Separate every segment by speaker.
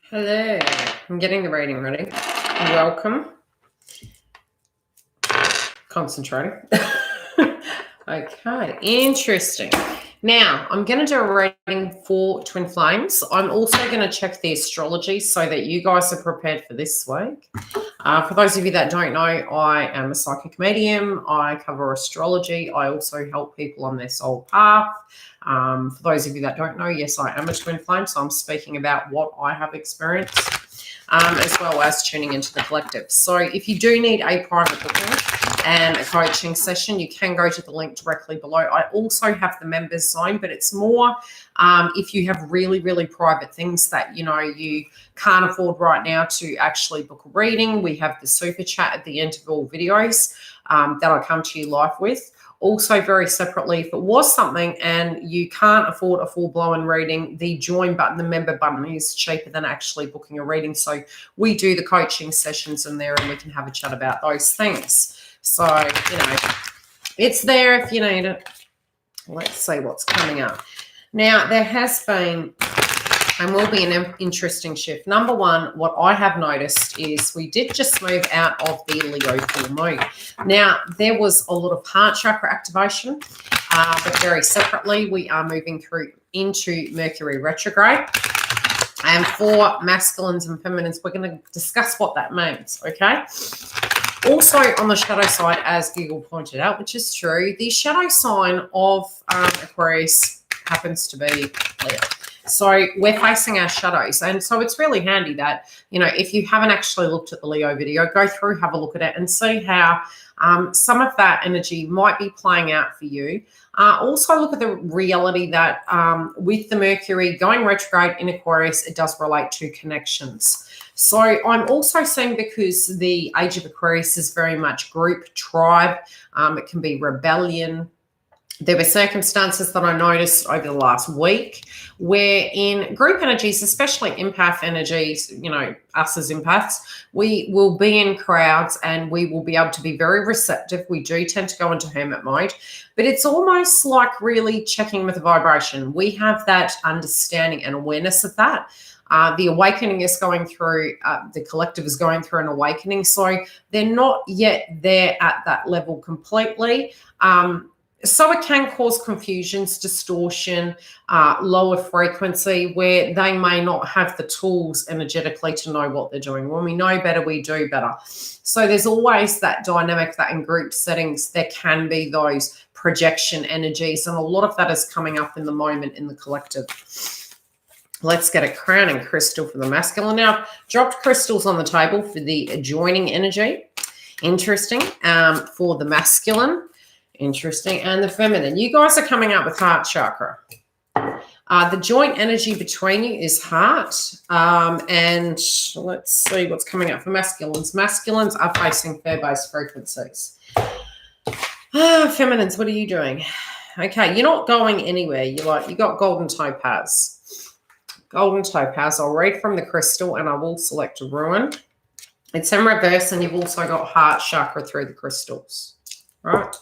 Speaker 1: Hello, I'm getting the reading ready. Welcome. Concentrating. Okay, interesting. Now, I'm going to do a reading for Twin Flames. I'm also going to check the astrology so that you guys are prepared for this week. For those of you that don't know, I am a psychic medium. I cover astrology. I also help people on their soul path. For those of you that don't know, yes, I am a Twin Flame, so I'm speaking about what I have experienced, as well as tuning into the collective. So if you do need a private booking and a coaching session, you can go to the link directly below. I also have the members zone, but it's more if you have really, really private things that, you can't afford right now to actually book a reading. We have the super chat at the end of all videos that I come to you live with. Also, very separately, if it was something and you can't afford a full-blown reading, the join button, the member button, is cheaper than actually booking a reading. So we do the coaching sessions in there and we can have a chat about those things. So, it's there if you need it. Let's see what's coming up. Now, there has been and will be an interesting shift. Number one, what I have noticed is we did just move out of the Leo full moon. Now, there was a lot of heart chakra activation, but very separately, we are moving through into Mercury retrograde. And for masculines and feminines, we're going to discuss what that means, okay? Also, on the shadow side, as Google pointed out, which is true, the shadow sign of Aquarius happens to be Leo. So we're facing our shadows. And so it's really handy that, if you haven't actually looked at the Leo video, go through, have a look at it and see how some of that energy might be playing out for you. Also look at the reality that with the Mercury going retrograde in Aquarius, it does relate to connections. So I'm also seeing, because the age of Aquarius is very much group, tribe, it can be rebellion. There were circumstances that I noticed over the last week where in group energies, especially empath energies, us as empaths, we will be in crowds and we will be able to be very receptive. We do tend to go into hermit mode, but it's almost like really checking with the vibration. We have that understanding and awareness of that. The awakening is going through, the collective is going through an awakening. So they're not yet there at that level completely. So it can cause confusions, distortion, lower frequency, where they may not have the tools energetically to know what they're doing. When we know better, we do better. So there's always that dynamic that in group settings, there can be those projection energies. And a lot of that is coming up in the moment in the collective. Let's get a crowning crystal for the masculine. Now, dropped crystals on the table for the adjoining energy. Interesting. For the masculine. Interesting. And the feminine. You guys are coming up with heart chakra. The joint energy between you is heart. And let's see what's coming up for masculines. Masculines are facing fair-based frequencies. Feminines, what are you doing? Okay, you're not going anywhere. You got golden topaz. Golden topaz. I'll read from the crystal and I will select a ruin. It's in reverse, and you've also got heart chakra through the crystals. Right.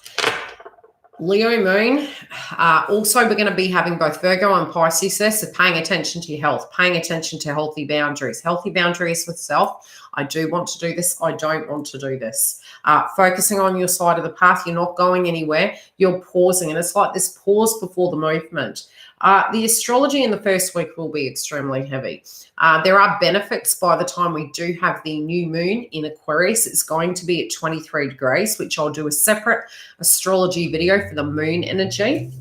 Speaker 1: Leo moon. Also, we're going to be having both Virgo and Pisces there, so paying attention to your health, paying attention to healthy boundaries with self. I do want to do this. I don't want to do this. Focusing on your side of the path. You're not going anywhere. You're pausing, and it's like this pause before the movement. The astrology in the first week will be extremely heavy. There are benefits by the time we do have the new moon in Aquarius. It's going to be at 23 degrees, which I'll do a separate astrology video for the moon energy.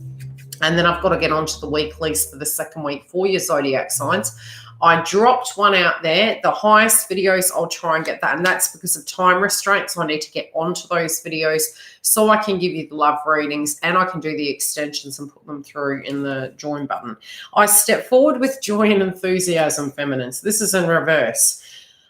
Speaker 1: And then I've got to get onto the weeklies for the second week for your zodiac signs. I dropped one out there. The highest videos, I'll try and get that. And that's because of time restraints. I need to get onto those videos so I can give you the love readings and I can do the extensions and put them through in the join button. I step forward with joy and enthusiasm, feminines. This is in reverse.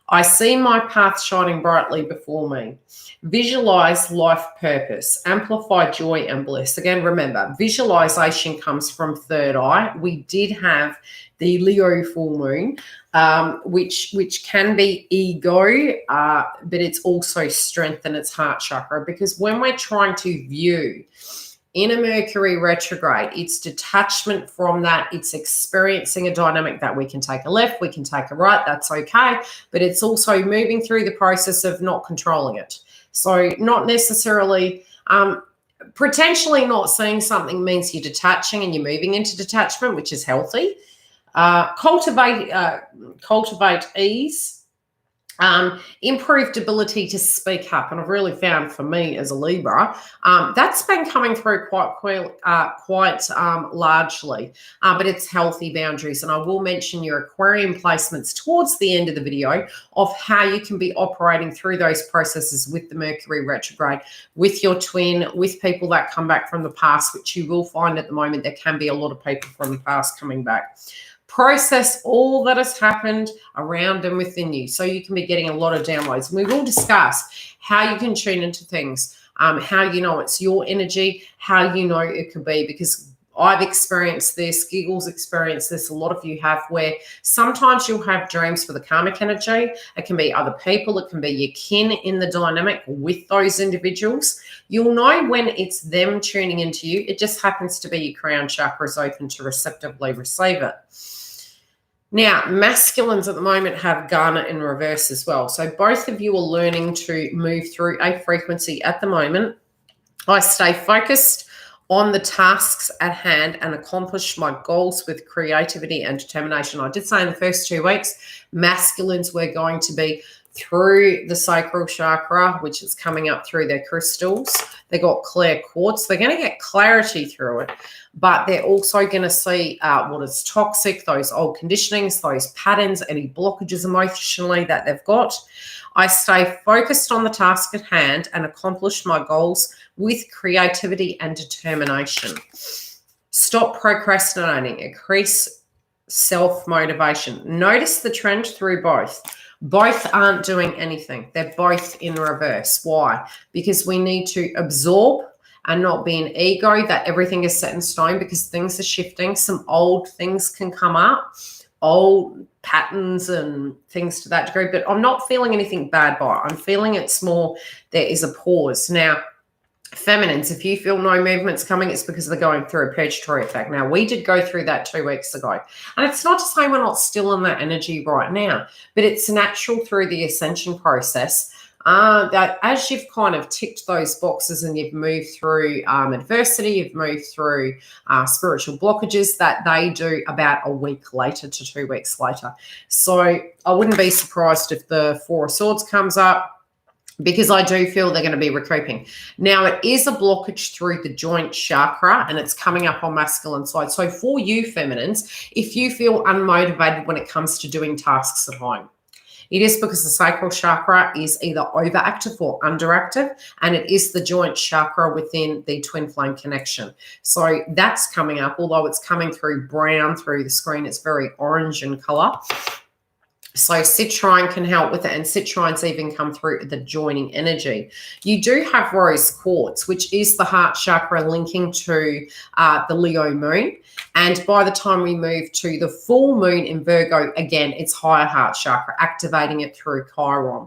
Speaker 1: I see my path shining brightly before me. Visualize life purpose, amplify joy and bliss. Again, remember, visualization comes from third eye. We did have the Leo full moon, which can be ego, but it's also strength and it's heart chakra, because when we're trying to view in a Mercury retrograde. It's detachment from that. It's experiencing a dynamic that we can take a left, we can take a right, that's okay. But it's also moving through the process of not controlling it. So not necessarily, potentially not seeing something means you're detaching and you're moving into detachment, which is healthy. Cultivate ease. Improved ability to speak up, and I've really found for me as a Libra, that's been coming through quite largely, but it's healthy boundaries. And I will mention your Aquarium placements towards the end of the video of how you can be operating through those processes with the Mercury retrograde, with your twin, with people that come back from the past, which you will find at the moment there can be a lot of people from the past coming back. Process all that has happened around and within you, so you can be getting a lot of downloads. And we will discuss how you can tune into things, how you know it's your energy, how you know it could be, because I've experienced this, Giggles experienced this, a lot of you have, where sometimes you'll have dreams for the karmic energy. It can be other people, it can be your kin in the dynamic with those individuals. You'll know when it's them tuning into you. It just happens to be your crown chakra is open to receptively receive it. Now, masculines at the moment have Garnet in reverse as well. So both of you are learning to move through a frequency at the moment. I stay focused on the tasks at hand and accomplish my goals with creativity and determination. I did say in the first 2 weeks, masculines were going to be through the sacral chakra, which is coming up through their crystals. They got clear quartz. They're going to get clarity through it, but they're also going to see what is toxic, those old conditionings, those patterns, any blockages emotionally that they've got. I stay focused on the task at hand and accomplish my goals with creativity and determination. Stop procrastinating. Increase self-motivation. Notice the trend through both. Both aren't doing anything. They're both in reverse. Why? Because we need to absorb and not be an ego that everything is set in stone, because things are shifting. Some old things can come up, old patterns and things to that degree, but I'm not feeling anything bad by it. I'm feeling it's more there is a pause. Now, feminines, if you feel no movements coming, it's because they're going through a purgatory effect. Now, we did go through that 2 weeks ago. And it's not to say we're not still in that energy right now, but it's natural through the ascension process that as you've kind of ticked those boxes and you've moved through adversity, you've moved through spiritual blockages, that they do about a week later to 2 weeks later. So I wouldn't be surprised if the Four of Swords comes up, because I do feel they're going to be recouping. Now, it is a blockage through the joint chakra, and it's coming up on masculine side. So for you feminines, if you feel unmotivated when it comes to doing tasks at home, it is because the sacral chakra is either overactive or underactive, and it is the joint chakra within the twin flame connection. So that's coming up, although it's coming through brown through the screen. It's very orange in color. So citrine can help with it, and citrines even come through the joining energy. You do have rose quartz, which is the heart chakra linking to the Leo moon. And by the time we move to the full moon in Virgo, again, it's higher heart chakra, activating it through Chiron.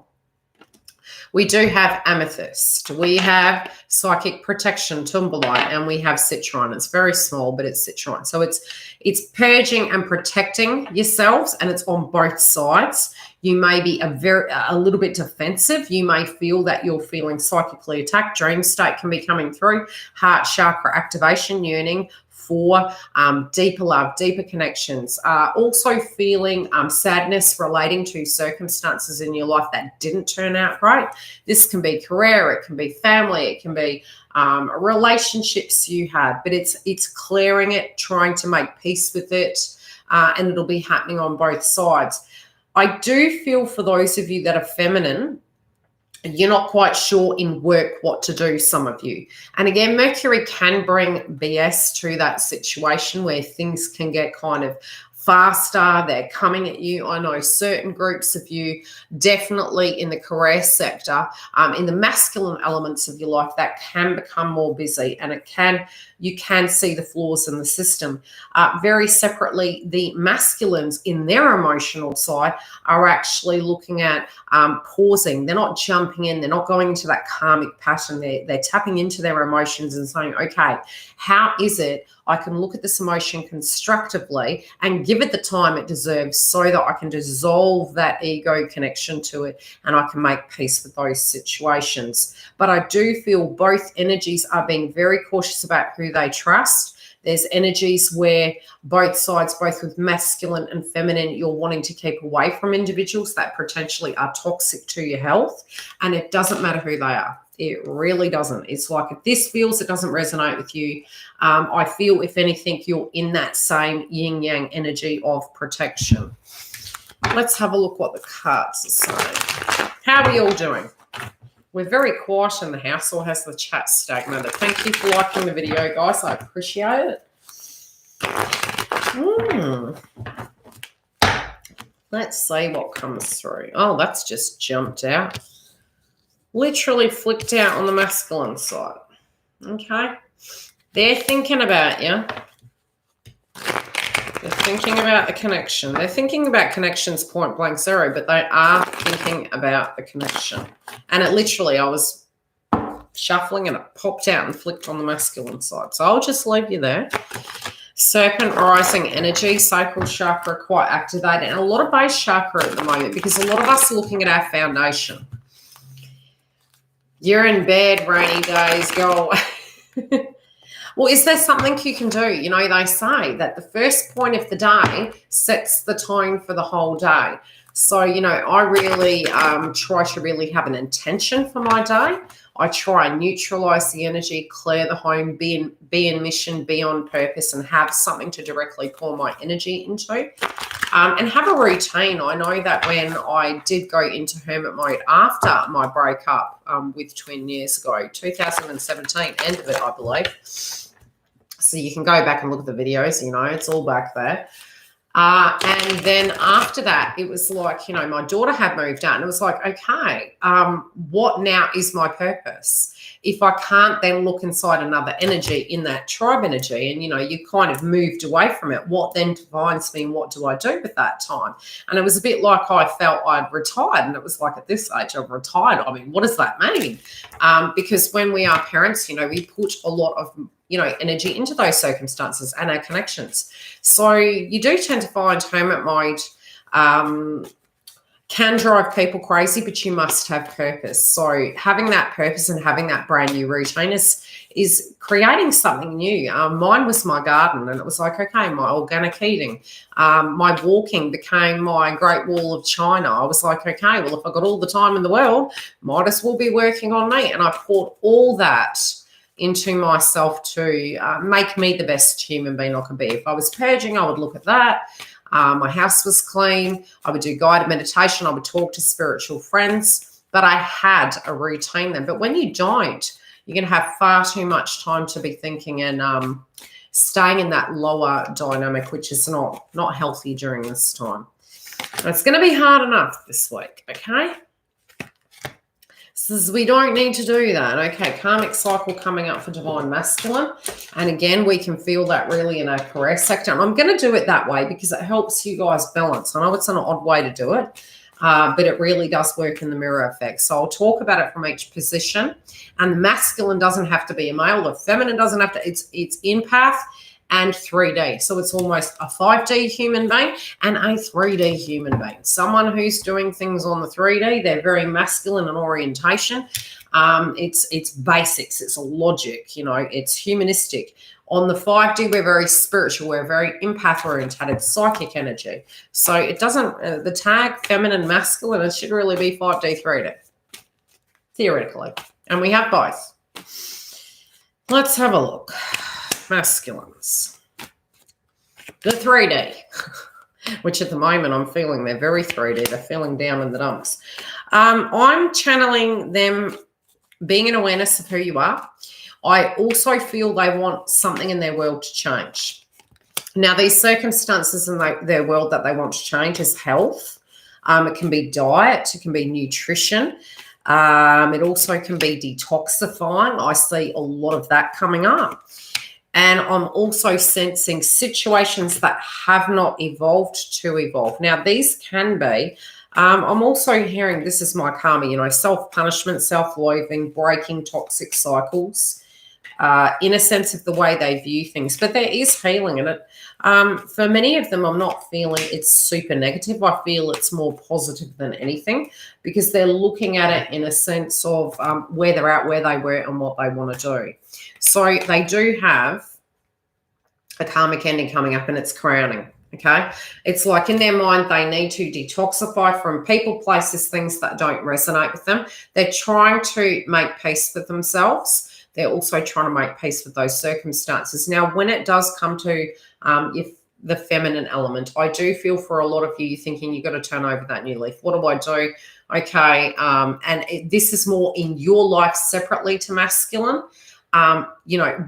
Speaker 1: We do have amethyst. We have psychic protection, tumbalite, and we have citrine. It's very small, but it's citrine. So it's purging and protecting yourselves, and it's on both sides. You may be a little bit defensive. You may feel that you're feeling psychically attacked. Dream state can be coming through. Heart chakra activation, yearning for deeper love, deeper connections. Also feeling sadness relating to circumstances in your life that didn't turn out right. This can be career, it can be family, it can be relationships you had, but it's clearing it, trying to make peace with it, and it'll be happening on both sides. I do feel for those of you that are feminine, you're not quite sure in work what to do, some of you. And again, Mercury can bring BS to that situation where things can get kind of faster. They're coming at you. I know certain groups of you, definitely in the career sector, in the masculine elements of your life, that can become more busy, and it can you can see the flaws in the system. Very separately, the masculines in their emotional side are actually looking at pausing. They're not jumping in. They're not going into that karmic pattern. They're tapping into their emotions and saying, okay, how is it I can look at this emotion constructively and give it the time it deserves so that I can dissolve that ego connection to it and I can make peace with those situations. But I do feel both energies are being very cautious about who they trust. There's energies where both sides, both with masculine and feminine, you're wanting to keep away from individuals that potentially are toxic to your health. And it doesn't matter who they are. It really doesn't. It's like if this feels it doesn't resonate with you, I feel, if anything, you're in that same yin-yang energy of protection. Let's have a look what the cards are saying. How are we all doing? We're very quiet in the house, or has the chat stagnated? Thank you for liking the video, guys. I appreciate it. Let's see what comes through. Oh, that's just jumped out. Literally flicked out on the masculine side. Okay. They're thinking about you. They're thinking about the connection. They're thinking about connections point blank zero, but they are thinking about the connection. And it literally, I was shuffling and it popped out and flicked on the masculine side. So I'll just leave you there. Serpent rising energy, sacral chakra quite activated, and a lot of base chakra at the moment because a lot of us are looking at our foundation. You're in bed, rainy days, go. Well, is there something you can do? You know, they say that the first point of the day sets the tone for the whole day. So, you know, I really try to really have an intention for my day. I try and neutralize the energy, clear the home, be in mission, be on purpose, and have something to directly pour my energy into. And have a routine. I know that when I did go into hermit mode after my breakup with twin years ago, 2017, end of it, I believe. So you can go back and look at the videos, you know, it's all back there. And then after that, it was like, you know, my daughter had moved out and it was like, okay, what now is my purpose? If I can't then look inside another energy in that tribe energy and, you know, you kind of moved away from it, what then defines me and what do I do with that time? And it was a bit like I felt I'd retired and it was like at this age I've retired. I mean, what does that mean? Because when we are parents, you know, we put a lot of, you know, energy into those circumstances and our connections. So you do tend to find hermit mode can drive people crazy, but you must have purpose. So having that purpose and having that brand new routine is creating something new. Mine was my garden, and it was like, okay, my organic eating. My walking became my Great Wall of China. I was like, okay, well, if I got all the time in the world, might as well be working on me. And I poured all that into myself to make me the best human being I could be. If I was purging, I would look at that. My house was clean. I would do guided meditation. I would talk to spiritual friends, but I had a routine then. But when you don't, you're going to have far too much time to be thinking and staying in that lower dynamic, which is not healthy during this time. And it's going to be hard enough this week, okay? So we don't need to do that. Okay, karmic cycle coming up for divine masculine. And again, we can feel that really in our career sector. And I'm going to do it that way because it helps you guys balance. I know it's an odd way to do it, but it really does work in the mirror effect. So I'll talk about it from each position. And the masculine doesn't have to be a male. The feminine doesn't have to. It's empath and 3D. So it's almost a 5D human being and a 3D human being. Someone who's doing things on the 3D, they're very masculine in orientation. It's basics, it's logic, you know, it's humanistic. On the 5D, we're very spiritual, we're very empath-orientated, psychic energy. So it doesn't, the tag feminine, masculine, it should really be 5D, 3D, theoretically. And we have both. Let's have a look. Masculines. The 3D, which at the moment I'm feeling they're very 3D. They're feeling down in the dumps. I'm channeling them being an awareness of who you are. I also feel they want something in their world to change. Now, these circumstances in their world that they want to change is health. It can be diet. It can be nutrition. It also can be detoxifying. I see a lot of that coming up. And I'm also sensing situations that have not evolved to evolve. Now, these can be, I'm also hearing, this is my karma, self-punishment, self-loathing, breaking toxic cycles, in a sense of the way they view things. But there is healing in it. For many of them, I'm not feeling it's super negative. I feel it's more positive than anything, because they're looking at it in a sense of where they're at, where they were, and what they want to do. So they do have a karmic ending coming up, and it's crowning. Okay, it's like in their mind they need to detoxify from people, places, things that don't resonate with them. They're trying to make peace with themselves. They're also trying to make peace with those circumstances. Now, when it does come to if the feminine element, I do feel for a lot of you, you're thinking you've got to turn over that new leaf. What do I do? Okay, this is more in your life separately to masculine.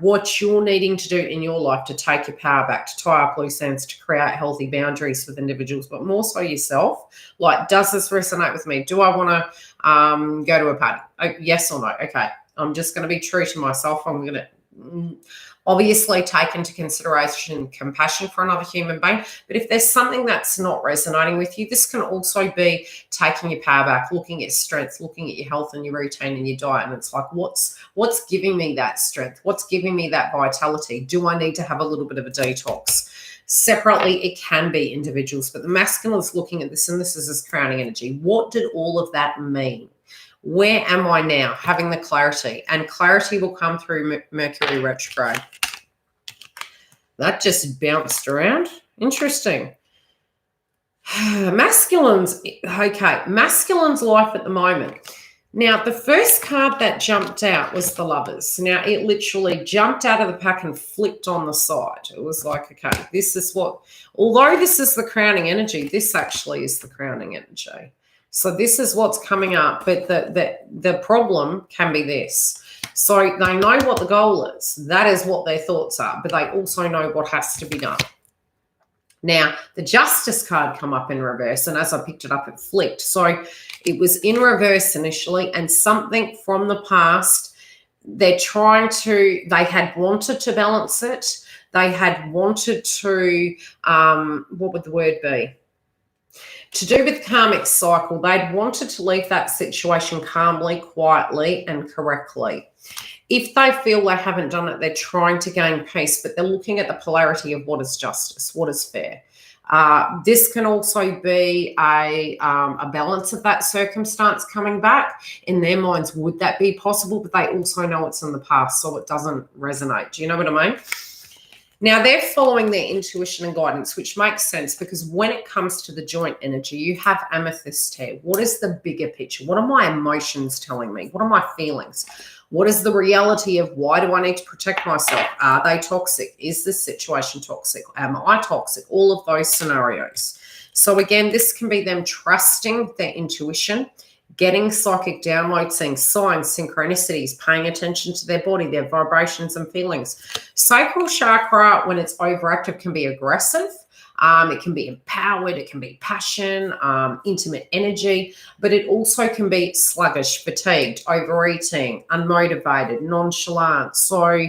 Speaker 1: What you're needing to do in your life to take your power back, to tie up loose ends, to create healthy boundaries with individuals, but more so yourself. Like, does this resonate with me? Do I want to go to a party? Yes or no? Okay. I'm just going to be true to myself. I'm going to obviously take into consideration compassion for another human being. But if there's something that's not resonating with you, this can also be taking your power back, looking at strength, looking at your health and your routine and your diet. And it's like, what's giving me that strength? What's giving me that vitality? Do I need to have a little bit of a detox? Separately, it can be individuals, but the masculine is looking at this, and this is his crowning energy. What did all of that mean? Where am I now? Having the clarity, and clarity will come through Mercury retrograde. That just bounced around. Interesting. Masculine's, okay, masculine's life at the moment. Now, the first card that jumped out was the Lovers. Now, it literally jumped out of the pack and flipped on the side. It was like, okay, this is what, although this is the crowning energy, this actually is the crowning energy. So this is what's coming up, but the problem can be this. So they know what the goal is. That is what their thoughts are, but they also know what has to be done. Now, the Justice card come up in reverse, and as I picked it up, it flipped. So it was in reverse initially, and something from the past, they had wanted to balance it. They had wanted to, what would the word be? To do with karmic cycle, they'd wanted to leave that situation calmly, quietly, and correctly. If they feel they haven't done it, they're trying to gain peace, but they're looking at the polarity of what is justice, what is fair. This can also be a balance of that circumstance coming back. In their minds, would that be possible? But they also know it's in the past, so it doesn't resonate. Do you know what I mean? Now, they're following their intuition and guidance, which makes sense, because when it comes to the joint energy, you have amethyst here. What is the bigger picture? What are my emotions telling me? What are my feelings? What is the reality of why do I need to protect myself? Are they toxic? Is this situation toxic? Am I toxic? All of those scenarios. So again, this can be them trusting their intuition, getting psychic downloads, seeing signs, synchronicities, paying attention to their body, their vibrations and feelings. Sacral chakra, when it's overactive, can be aggressive. It can be empowered. It can be passion, intimate energy, but it also can be sluggish, fatigued, overeating, unmotivated, nonchalant. So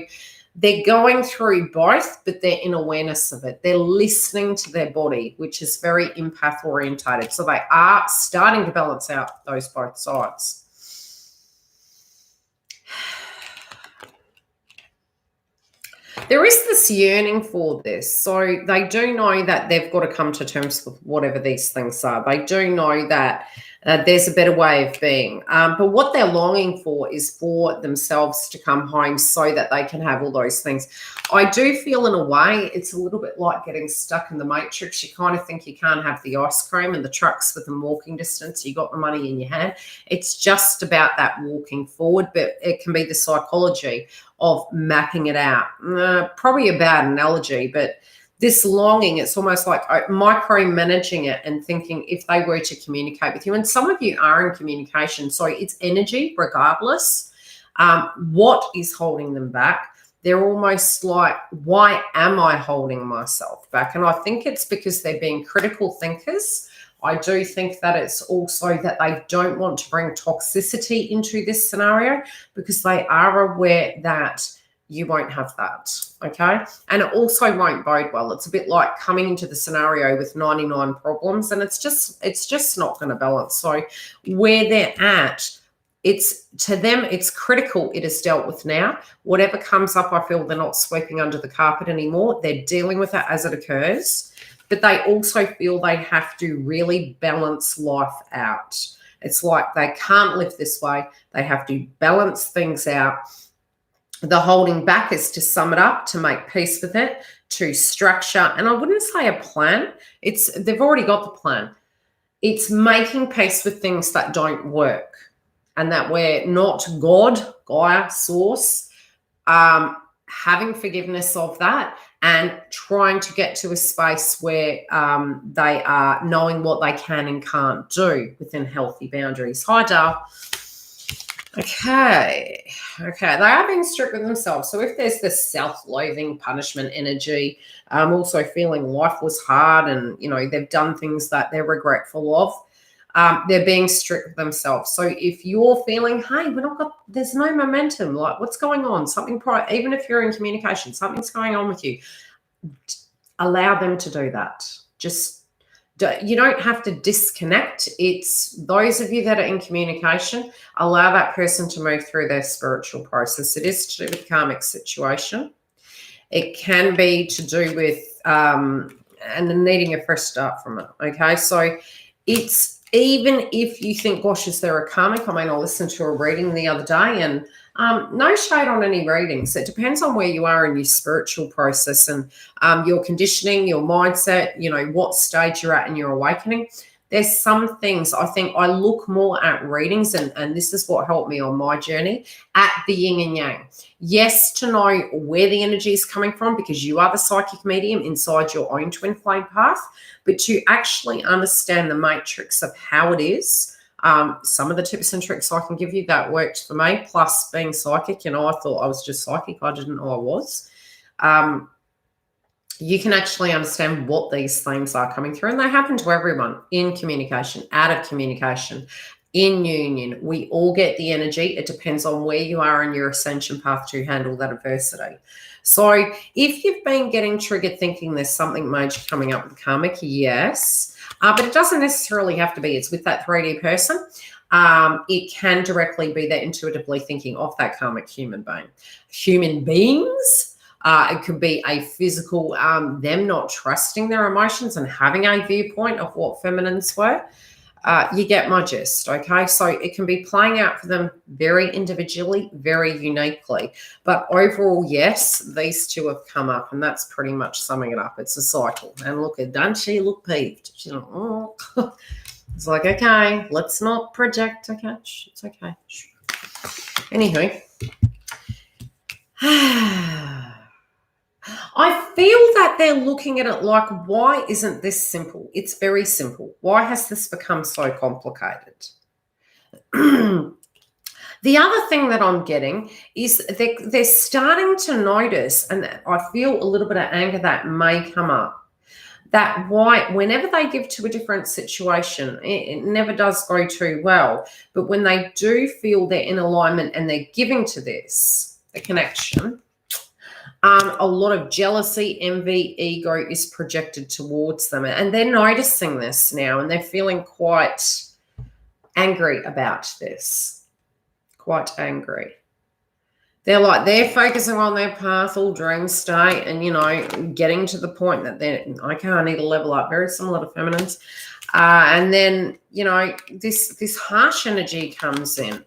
Speaker 1: they're going through both, but they're in awareness of it. They're listening to their body, which is very empath orientated. So they are starting to balance out those both sides. There is this yearning for this. So they do know that they've got to come to terms with whatever these things are. They do know that there's a better way of being. But what they're longing for is for themselves to come home so that they can have all those things. I do feel in a way it's a little bit like getting stuck in the matrix. You kind of think you can't have the ice cream and the trucks within walking distance. You got the money in your hand. It's just about that walking forward, but it can be the psychology of mapping it out. Probably a bad analogy, but this longing, it's almost like micromanaging it and thinking if they were to communicate with you, and some of you are in communication, so it's energy regardless. What is holding them back? They're almost like, why am I holding myself back? And I think it's because they're being critical thinkers. I do think that it's also that they don't want to bring toxicity into this scenario because they are aware that you won't have that, okay? And it also won't bode well. It's a bit like coming into the scenario with 99 problems, and it's just not going to balance. So where they're at, it's to them, it's critical it is dealt with now. Whatever comes up, I feel they're not sweeping under the carpet anymore. They're dealing with it as it occurs, but they also feel they have to really balance life out. It's like they can't live this way. They have to balance things out. The holding back is, to sum it up, to make peace with it, to structure. And I wouldn't say a plan. They've already got the plan. It's making peace with things that don't work, and that we're not God, Gaia, source, having forgiveness of that and trying to get to a space where they are knowing what they can and can't do within healthy boundaries. Hi, Dal. Okay. They are being strict with themselves. So if there's this self-loathing punishment energy, also feeling life was hard and, they've done things that they're regretful of, they're being strict with themselves. So if you're feeling, hey, there's no momentum, like what's going on? Even if you're in communication, something's going on with you, allow them to do that. You don't have to disconnect. It's those of you that are in communication, allow that person to move through their spiritual process. It is to do with karmic situation. It can be to do with and needing a fresh start from it. Okay, so it's, even if you think, gosh, is there a karmic? I mean, I listened to a reading the other day, and no shade on any readings. It depends on where you are in your spiritual process and your conditioning, your mindset, what stage you're at in your awakening. There's some things I think I look more at readings, and this is what helped me on my journey, at the yin and yang. Yes, to know where the energy is coming from, because you are the psychic medium inside your own twin flame path, but to actually understand the matrix of how it is. Some of the tips and tricks I can give you that worked for me, plus being psychic, I thought I was just psychic. I didn't know I was. You can actually understand what these themes are coming through, and they happen to everyone in communication, out of communication, in union. We all get the energy. It depends on where you are in your ascension path to handle that adversity. So if you've been getting triggered thinking there's something major coming up with karmic, yes, but it doesn't necessarily have to be. It's with that 3D person. It can directly be that intuitively thinking of that karmic human being. Human beings, it could be a physical, them not trusting their emotions and having a viewpoint of what feminines were. You get my gist, okay? So it can be playing out for them very individually, very uniquely. But overall, yes, these two have come up, and that's pretty much summing it up. It's a cycle. And look, doesn't she look peeved? She's like, oh. It's like, okay, let's not project, okay? It's okay. Anywho. I feel that they're looking at it like, why isn't this simple? It's very simple. Why has this become so complicated? The other thing that I'm getting is they're starting to notice, and I feel a little bit of anger that may come up, that whenever they give to a different situation, it never does go too well. But when they do feel they're in alignment and they're giving to this, the connection, a lot of jealousy, envy, ego is projected towards them. And they're noticing this now, and they're feeling quite angry about this. Quite angry. They're focusing on their path, all dream state, and, getting to the point that I need to level up, very similar to feminines. And then, this harsh energy comes in.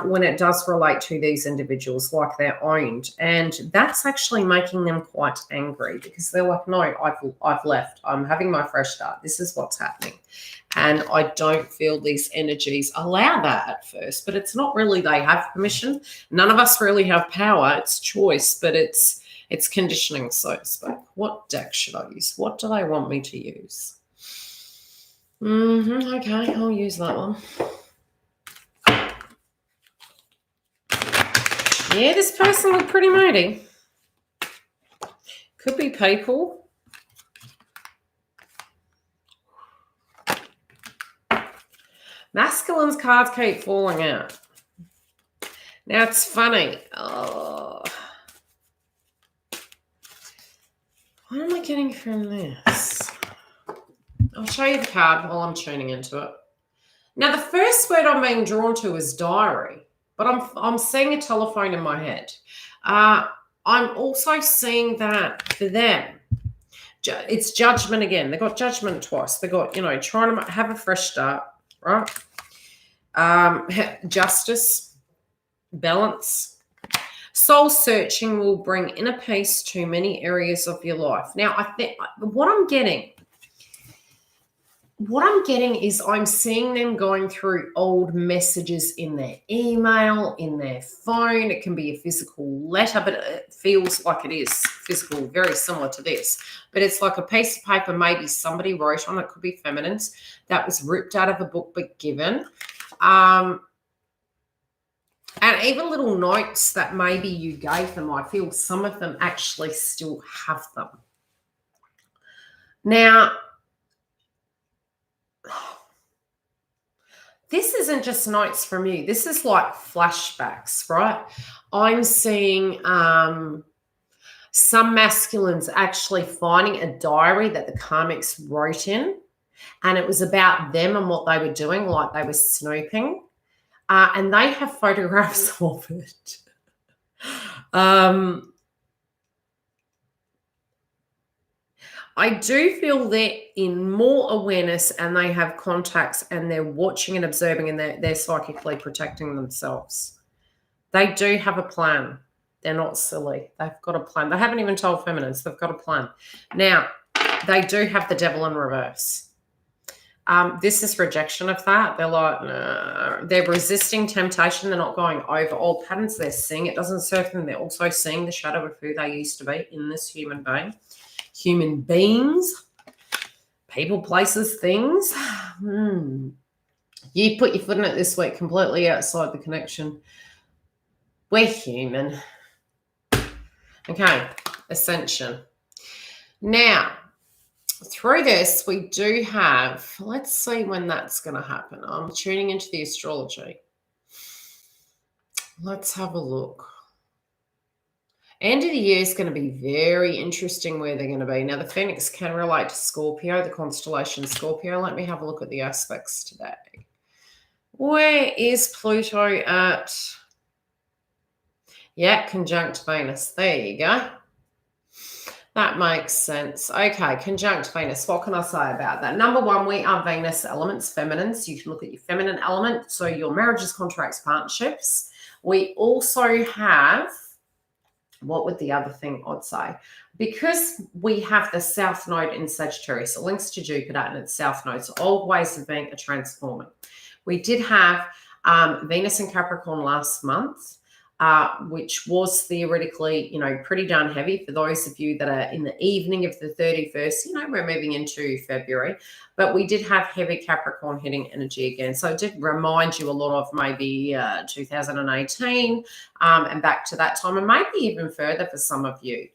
Speaker 1: When it does relate to these individuals, like they're owned. And that's actually making them quite angry, because they're like, no, I've left. I'm having my fresh start. This is what's happening. And I don't feel these energies allow that at first, but it's not really they have permission. None of us really have power. It's choice, but it's conditioning, so to speak. What deck should I use? What do they want me to use? Okay, I'll use that one. Yeah, this person looked pretty moody. Could be people. Masculine's cards keep falling out. Now, it's funny. Oh, getting from this? I'll show you the card while I'm tuning into it. Now, the first word I'm being drawn to is diary, but I'm seeing a telephone in my head. I'm also seeing that for them, it's judgment again. They got judgment twice. They got, trying to have a fresh start, right? Justice, balance. Soul searching will bring inner peace to many areas of your life. Now, I think what I'm getting is I'm seeing them going through old messages in their email, in their phone. It can be a physical letter, but it feels like it is physical, very similar to this. But it's like a piece of paper maybe somebody wrote on. It could be feminines that was ripped out of a book but given. And even little notes that maybe you gave them. I feel some of them actually still have them. Now, this isn't just notes from you. This is like flashbacks, right? I'm seeing some masculines actually finding a diary that the karmics wrote in, and it was about them and what they were doing, like they were snooping, and they have photographs of it. I do feel they're in more awareness and they have contacts and they're watching and observing and they're psychically protecting themselves. They do have a plan. They're not silly. They've got a plan. They haven't even told feminines. They've got a plan. Now, they do have the devil in reverse. This is rejection of that. They're like, no. They're resisting temptation. They're not going over old patterns. They're seeing it doesn't serve them. They're also seeing the shadow of who they used to be in this human being. Human beings, people, places, things. You put your foot in it this week completely outside the connection. We're human. Okay, ascension. Now, through this, we do have, let's see when that's going to happen. I'm tuning into the astrology. Let's have a look. End of the year is going to be very interesting where they're going to be. Now, the Phoenix can relate to Scorpio, the constellation Scorpio. Let me have a look at the aspects today. Where is Pluto at? Yeah, conjunct Venus. There you go. That makes sense. Okay, conjunct Venus. What can I say about that? Number one, we are Venus elements, feminines. You can look at your feminine element, so your marriages, contracts, partnerships. We also have, what would the other thing I'd say? Because we have the South Node in Sagittarius, it links to Jupiter and its South Node, so old ways of being are transforming. We did have Venus in Capricorn last month, which was theoretically, pretty darn heavy for those of you that are in the evening of the 31st. We're moving into February, but we did have heavy Capricorn hitting energy again. So it did remind you a lot of maybe 2018 and back to that time, and maybe even further for some of you.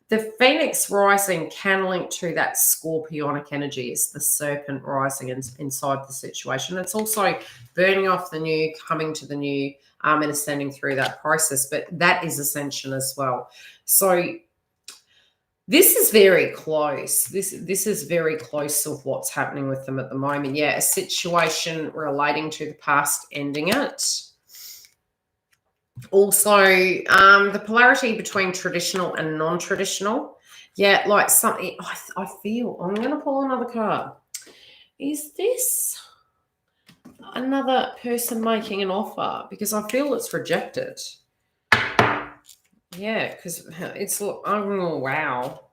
Speaker 1: The Phoenix rising can link to that Scorpionic energy. It's the serpent rising inside the situation. It's also burning off the new, coming to the new, and ascending through that process. But that is ascension as well. So this is very close. This is very close to what's happening with them at the moment. Yeah, a situation relating to the past ending it. Also, the polarity between traditional and non-traditional. Yeah, like something, I feel, I'm going to pull another card. Is this another person making an offer? Because I feel it's rejected. Yeah, because it's, oh, wow.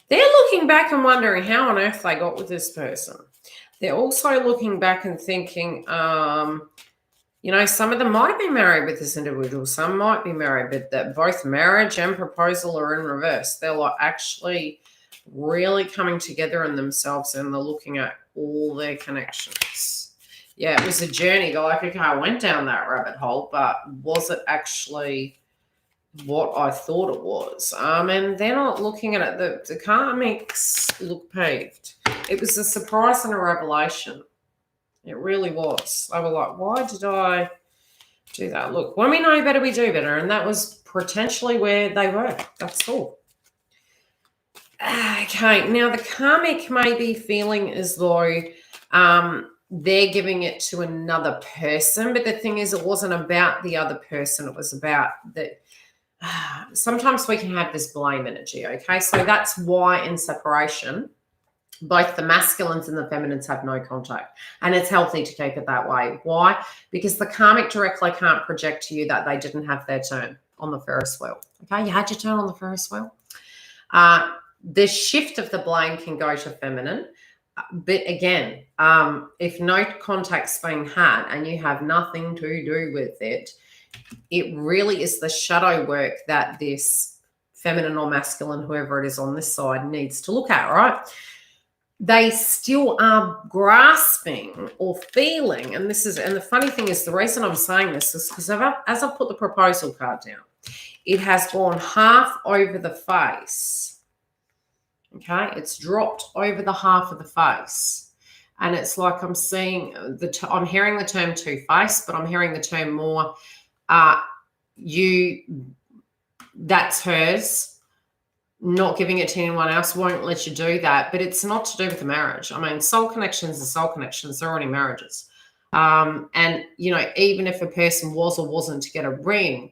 Speaker 1: They're looking back and wondering how on earth they got with this person. They're also looking back and thinking, some of them might have been married with this individual. Some might be married, but that both marriage and proposal are in reverse. They're like actually really coming together in themselves, and they're looking at all their connections. Yeah, it was a journey. They're like, okay, I went down that rabbit hole, but was it actually what I thought it was? And they're not looking at it. The karmics look paved. It was a surprise and a revelation. It really was. They were like, why did I do that? Look, when we know better, we do better. And that was potentially where they were. That's all. Okay, now the karmic may be feeling as though they're giving it to another person, but the thing is, it wasn't about the other person. It was about that. Sometimes we can have this blame energy. Okay, so that's why in separation, both the masculines and the feminines have no contact, and it's healthy to keep it that way. Why? Because the karmic directly can't project to you that they didn't have their turn on the Ferris wheel. Okay, you had your turn on the Ferris wheel. The shift of the blame can go to feminine. But again, if no contact's being had and you have nothing to do with it, it really is the shadow work that this feminine or masculine, whoever it is on this side, needs to look at, right? They still are grasping or feeling, and the funny thing is, the reason I'm saying this is because as I've put the proposal card down, it has gone half over the face. Okay, it's dropped over the half of the face, and it's like I'm seeing I'm hearing the term two-faced, but I'm hearing the term more. That's hers. Not giving it to anyone else won't let you do that, but it's not to do with the marriage. I mean, soul connections are soul connections. They're already marriages, and even if a person was or wasn't to get a ring,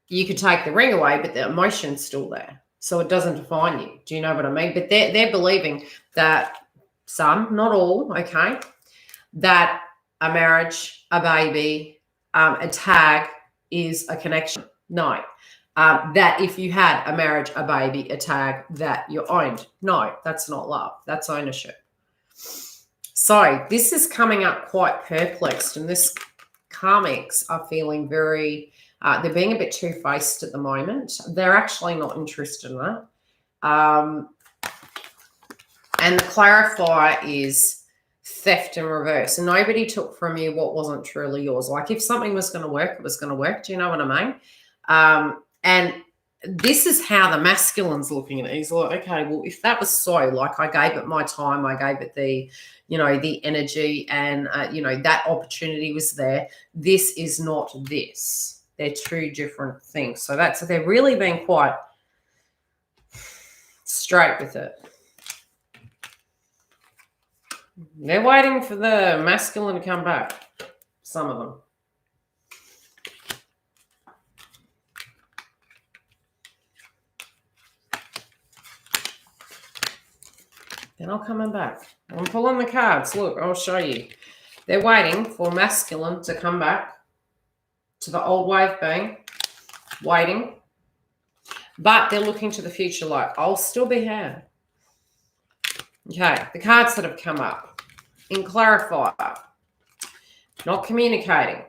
Speaker 1: you could take the ring away, but the emotion's still there. So it doesn't define you. Do you know what I mean? But they're believing that some, not all, okay, that a marriage, a baby, a tag is a connection. No. That if you had a marriage, a baby, a tag, that you're owned. No, that's not love. That's ownership. So this is coming up quite perplexed, and this karmics are feeling very... they're being a bit two-faced at the moment. They're actually not interested in that. And the clarifier is theft in reverse. And nobody took from you what wasn't truly yours. Like if something was going to work, it was going to work. Do you know what I mean? And this is how the masculine's looking at it. He's like, okay, well, if that was so, like I gave it my time, I gave it the, the energy, and, that opportunity was there. This is not this. They're two different things. So they're really being quite straight with it. They're waiting for the masculine to come back, some of them. They're not coming back. I'm pulling the cards. Look, I'll show you. They're waiting for masculine to come back to the old way of being, waiting. But they're looking to the future like, I'll still be here. Okay, the cards that have come up. In clarifier, not communicating,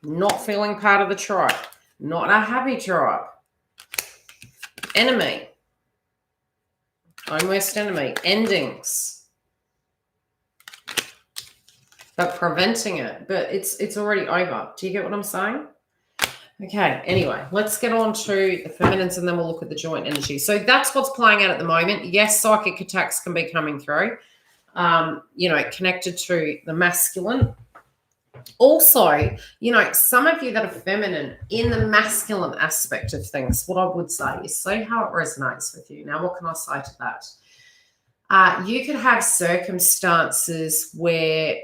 Speaker 1: not feeling part of the tribe, not a happy tribe. Enemy. Own worst enemy. Endings. But preventing it. But it's already over. Do you get what I'm saying? Okay, anyway, let's get on to the feminines and then we'll look at the joint energy. So that's what's playing out at the moment. Yes, psychic attacks can be coming through, connected to the masculine. Also, some of you that are feminine in the masculine aspect of things, what I would say is see how it resonates with you. Now, what can I say to that? You could have circumstances where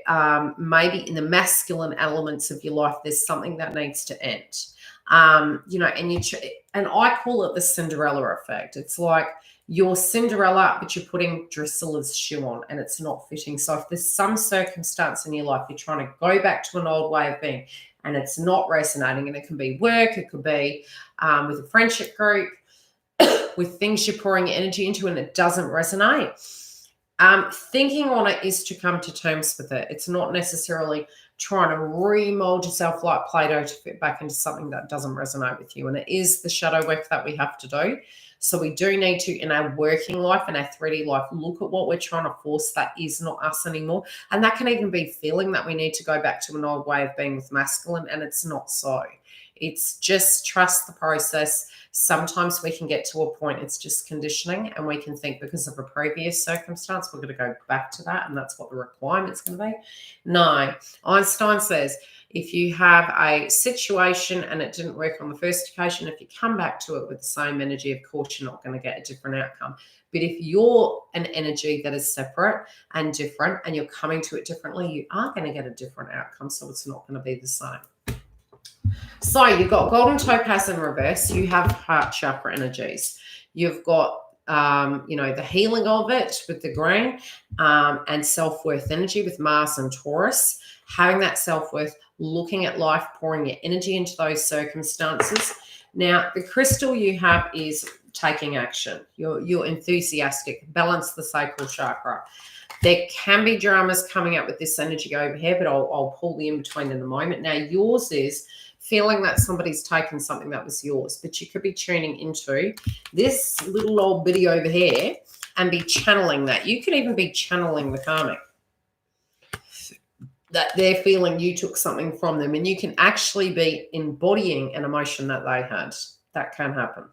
Speaker 1: maybe in the masculine elements of your life, there's something that needs to end. And I call it the Cinderella effect. It's like you're Cinderella, but you're putting Drusilla's shoe on and it's not fitting. So if there's some circumstance in your life, you're trying to go back to an old way of being and it's not resonating, and it can be work, it could be with a friendship group, with things you're pouring energy into and it doesn't resonate. Thinking on it is to come to terms with it. It's not necessarily trying to remold yourself like Play-Doh to fit back into something that doesn't resonate with you. And it is the shadow work that we have to do. So we do need to, in our working life and our 3D life, look at what we're trying to force that is not us anymore. And that can even be feeling that we need to go back to an old way of being with masculine, and it's not so. It's just trust the process. Sometimes we can get to a point, it's just conditioning, and we can think because of a previous circumstance, we're going to go back to that, and that's what the requirement's going to be. No, Einstein says, if you have a situation and it didn't work on the first occasion, if you come back to it with the same energy, of course, you're not going to get a different outcome. But if you're an energy that is separate and different and you're coming to it differently, you are going to get a different outcome. So it's not going to be the same. So you've got golden topaz in reverse. You have heart chakra energies. You've got, the healing of it with the green, and self-worth energy with Mars and Taurus. Having that self-worth, looking at life, pouring your energy into those circumstances. Now, the crystal you have is taking action. You're enthusiastic. Balance the sacral chakra. There can be dramas coming up with this energy over here, but I'll pull the in-between in a moment. Now, yours is feeling that somebody's taken something that was yours, but you could be tuning into this little old bitty over here and be channeling that. You could even be channeling the karmic, that they're feeling you took something from them, and you can actually be embodying an emotion that they had. That can happen.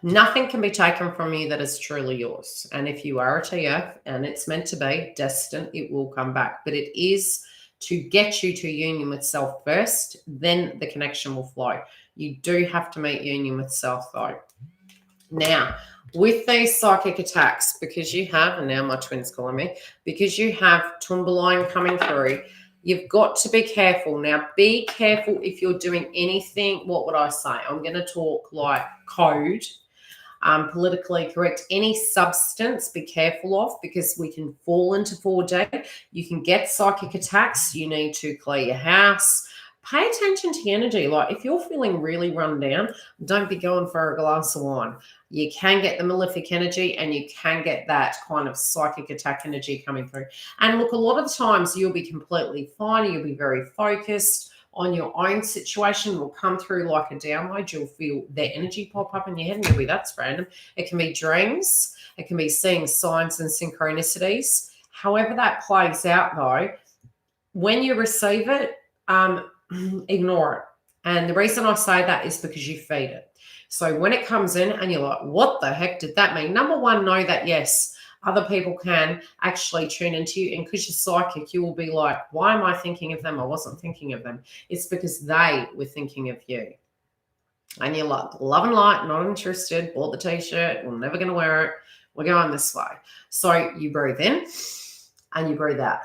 Speaker 1: Nothing can be taken from you that is truly yours. And if you are a TF and it's meant to be, destined, it will come back. But it is to get you to union with self first, then the connection will flow. You do have to meet union with self though. Now, with these psychic attacks, because you have, and now my twin's calling me, because you have Tumbaline coming through, you've got to be careful. Now, be careful if you're doing anything, what would I say? I'm going to talk like code, politically correct. Any substance, be careful of, because we can fall into 4D. You can get psychic attacks. You need to clear your house. Pay attention to your energy. Like if you're feeling really run down, don't be going for a glass of wine. You can get the malefic energy and you can get that kind of psychic attack energy coming through. And look, a lot of the times you'll be completely fine. You'll be very focused on your own situation. Will come through like a download. You'll feel their energy pop up in your head and you'll be, that's random. It can be dreams. It can be seeing signs and synchronicities. However that plays out though, when you receive it, ignore it. And the reason I say that is because you feed it. So when it comes in and you're like, what the heck did that mean? Number one, know that yes, other people can actually tune into you. And because you're psychic, you will be like, why am I thinking of them? I wasn't thinking of them. It's because they were thinking of you. And you're like, love and light, not interested, bought the t-shirt, we're never going to wear it. We're going this way. So you breathe in and you breathe out.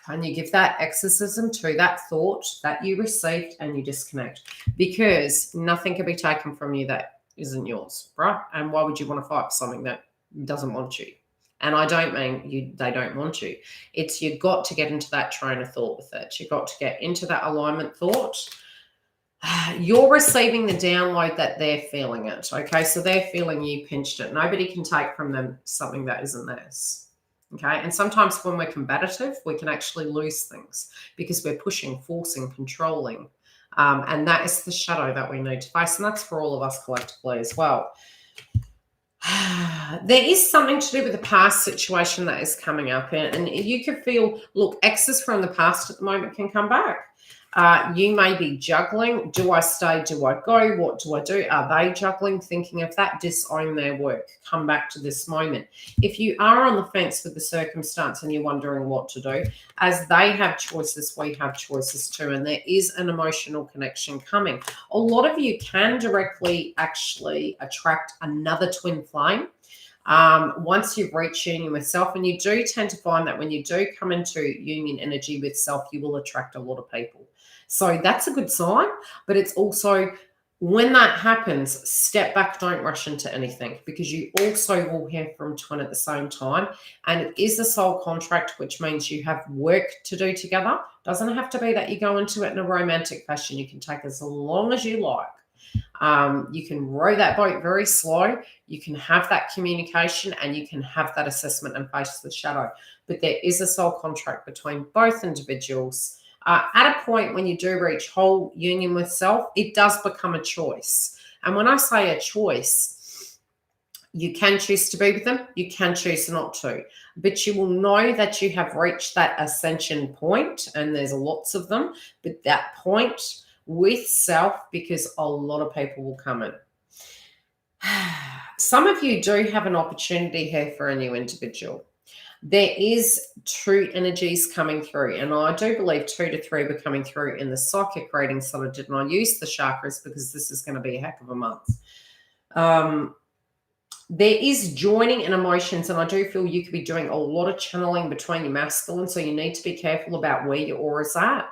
Speaker 1: And you give that exorcism to that thought that you received and you disconnect, because nothing can be taken from you that isn't yours, right? And why would you want to fight for something that doesn't want you? And I don't mean they don't want you. It's you've got to get into that train of thought with it. You've got to get into that alignment thought. You're receiving the download that they're feeling it, okay? So they're feeling you pinched it. Nobody can take from them something that isn't theirs. Okay, and sometimes when we're combative, we can actually lose things because we're pushing, forcing, controlling. And that is the shadow that we need to face. And that's for all of us collectively as well. There is something to do with the past situation that is coming up. And you could feel, look, exes from the past at the moment can come back. You may be juggling. Do I stay? Do I go? What do I do? Are they juggling? Thinking of that, disown their work. Come back to this moment. If you are on the fence with the circumstance and you're wondering what to do, as they have choices, we have choices too. And there is an emotional connection coming. A lot of you can directly actually attract another twin flame. Once you've reached union with self, and you do tend to find that when you do come into union energy with self, you will attract a lot of people. So that's a good sign, but it's also when that happens, step back, don't rush into anything, because you also will hear from twin at the same time. And it is a soul contract, which means you have work to do together. Doesn't have to be that you go into it in a romantic fashion. You can take as long as you like. You can row that boat very slow. You can have that communication and you can have that assessment and face the shadow. But there is a soul contract between both individuals. At a point when you do reach whole union with self, it does become a choice. And when I say a choice, you can choose to be with them. You can choose not to. But you will know that you have reached that ascension point, and there's lots of them. But that point with self, because a lot of people will come in. Some of you do have an opportunity here for a new individual. There is 2 energies coming through, and I do believe 2 to 3 were coming through in the psychic readings that I did, and I used the chakras because this is going to be a heck of a month. There is joining in emotions, and I do feel you could be doing a lot of channeling between your masculine, so you need to be careful about where your aura's at.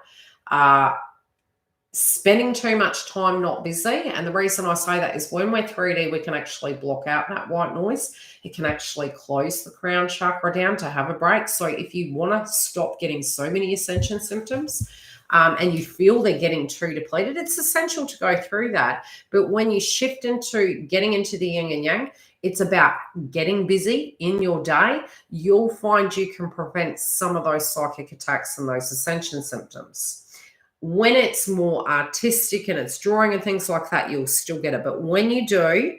Speaker 1: Spending too much time not busy, and the reason I say that is when we're 3D, we can actually block out that white noise. It can actually close the crown chakra down to have a break. So if you want to stop getting so many ascension symptoms, and you feel they're getting too depleted, it's essential to go through that. But when you shift into getting into the yin and yang, it's about getting busy in your day. You'll find you can prevent some of those psychic attacks and those ascension symptoms. When it's more artistic and it's drawing and things like that, you'll still get it. But when you do,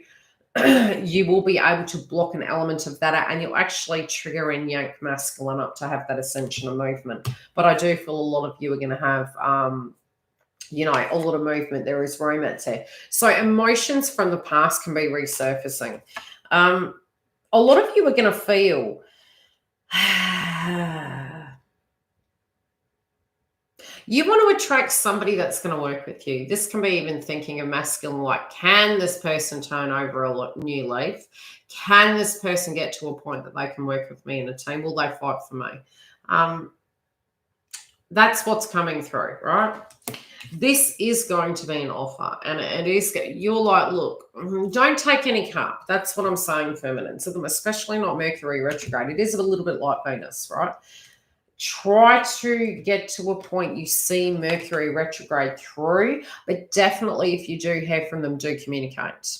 Speaker 1: you will be able to block an element of that out, and you'll actually trigger and yank masculine up to have that ascension and movement. But I do feel a lot of you are going to have, you know, a lot of movement. There is romance here. So emotions from the past can be resurfacing. A lot of you are going to feel you want to attract somebody that's going to work with you. This can be even thinking of masculine, like, can this person turn over a new leaf? Can this person get to a point that they can work with me in a team? Will they fight for me? That's what's coming through, right? This is going to be an offer, and it is, you're like, look, don't take any cup. That's what I'm saying, feminine. So them, especially not Mercury retrograde. It is a little bit like Venus, right? Try to get to a point you see Mercury retrograde through, but definitely if you do hear from them, do communicate.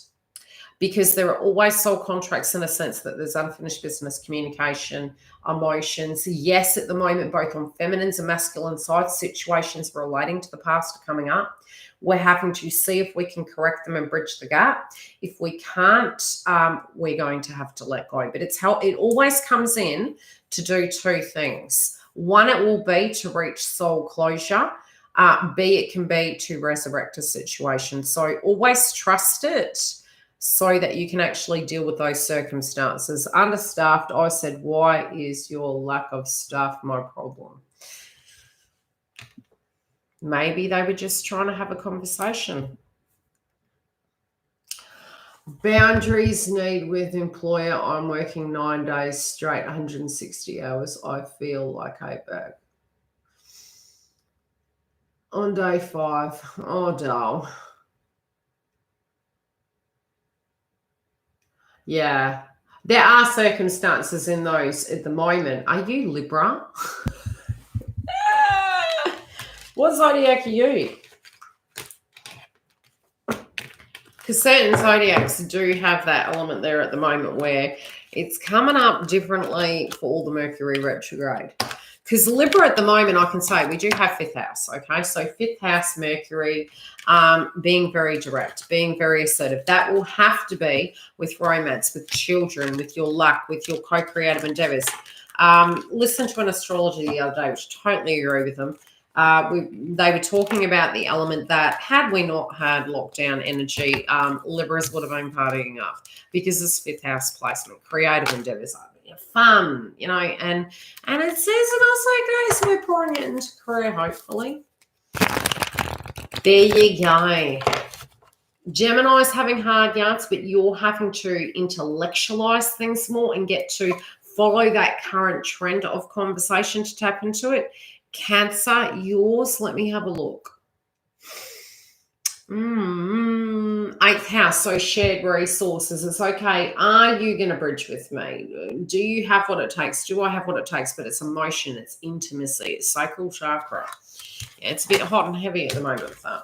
Speaker 1: Because there are always soul contracts in a sense that there's unfinished business, communication, emotions. Yes, at the moment, both on feminine's and masculine sides, situations relating to the past are coming up. We're having to see if we can correct them and bridge the gap. If we can't, we're going to have to let go. But it's how it always comes in to do 2 things. One, it will be to reach soul closure. B, it can be to resurrect a situation. So always trust it so that you can actually deal with those circumstances. Understaffed, I said, why is your lack of staff my problem? Maybe they were just trying to have a conversation. Boundaries need with employer. I'm working 9 days straight, 160 hours. I feel like a bag. On day 5, oh, dull. Yeah, there are circumstances in those at the moment. Are you Libra? What zodiac are you? Because certain zodiacs do have that element there at the moment where it's coming up differently for all the Mercury retrograde. Because Libra at the moment, I can say we do have 5th house, okay? So 5th house Mercury, being very direct, being very assertive. That will have to be with romance, with children, with your luck, with your co-creative endeavors. Listen to an astrology the other day, which I totally agree with them. They were talking about the element that had we not had lockdown energy, Libras would have been partying up because this 5th house placement, creative endeavors, fun, you know, and it says it also, guys, we're pouring it into career, hopefully. There you go. Gemini's having hard yards, but you're having to intellectualize things more and get to follow that current trend of conversation to tap into it. Cancer, yours, let me have a look. 8th house, so shared resources. It's okay. Are you going to bridge with me? Do you have what it takes? Do I have what it takes? But it's emotion, it's intimacy, it's sacral chakra. Yeah, it's a bit hot and heavy at the moment, though.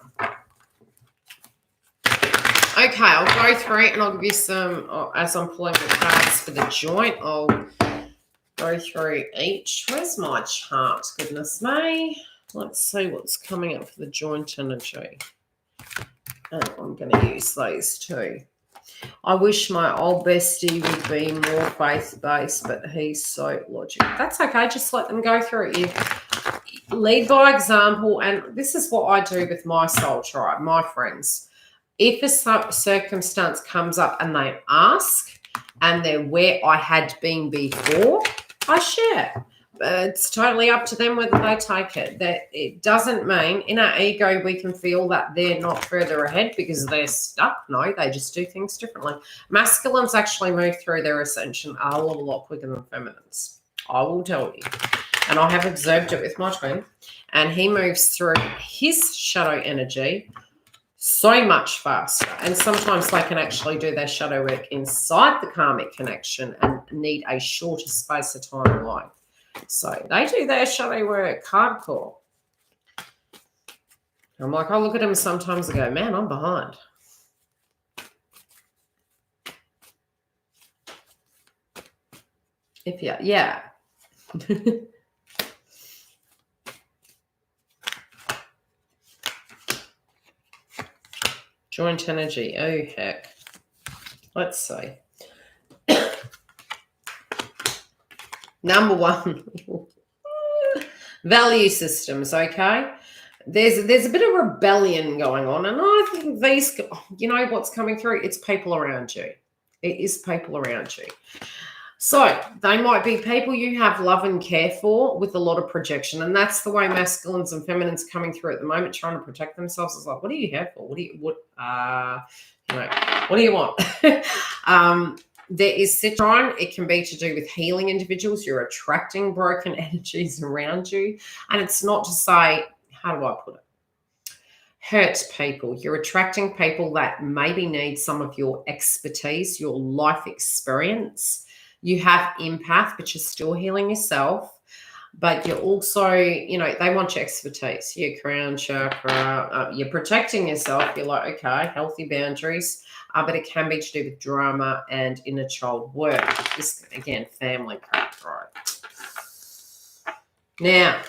Speaker 1: Okay, I'll go through and I'll give you some, as I'm pulling the cards for the joint, I'll go through each. Where's my chart? Goodness me. Let's see what's coming up for the joint energy. And I'm going to use those 2. I wish my old bestie would be more faith-based, but he's so logical. That's okay. Just let them go through it. You lead by example, and this is what I do with my soul tribe, my friends. If a circumstance comes up and they ask, and they're where I had been before, I share. It's totally up to them whether they take it. That it doesn't mean in our ego we can feel that they're not further ahead because they're stuck. No, they just do things differently. Masculines actually move through their ascension a lot quicker than feminines. I will tell you. And I have observed it with my twin. And he moves through his shadow energy so much faster. And sometimes they can actually do their shadow work inside the karmic connection and need a shorter space of time in life. So they do their shadow work hardcore. I'm like, I look at them sometimes and go, man, I'm behind. If you, yeah. Joint energy. Oh, heck. Let's see. Number one, value systems, okay? There's a bit of rebellion going on, and I think these, you know what's coming through? It's people around you. It is people around you. So they might be people you have love and care for with a lot of projection, and that's the way masculines and feminines coming through at the moment, trying to protect themselves. It's like, what are you here for? What do you want? There is Citron. It can be to do with healing individuals. You're attracting broken energies around you. And it's not to say, how do I put it? Hurt people. You're attracting people that maybe need some of your expertise, your life experience. You have empath, but you're still healing yourself. But you're also, you know, they want your expertise, your crown chakra. You're protecting yourself. You're like, okay, healthy boundaries. But it can be to do with drama and inner child work. This, again, family crap, right? Now,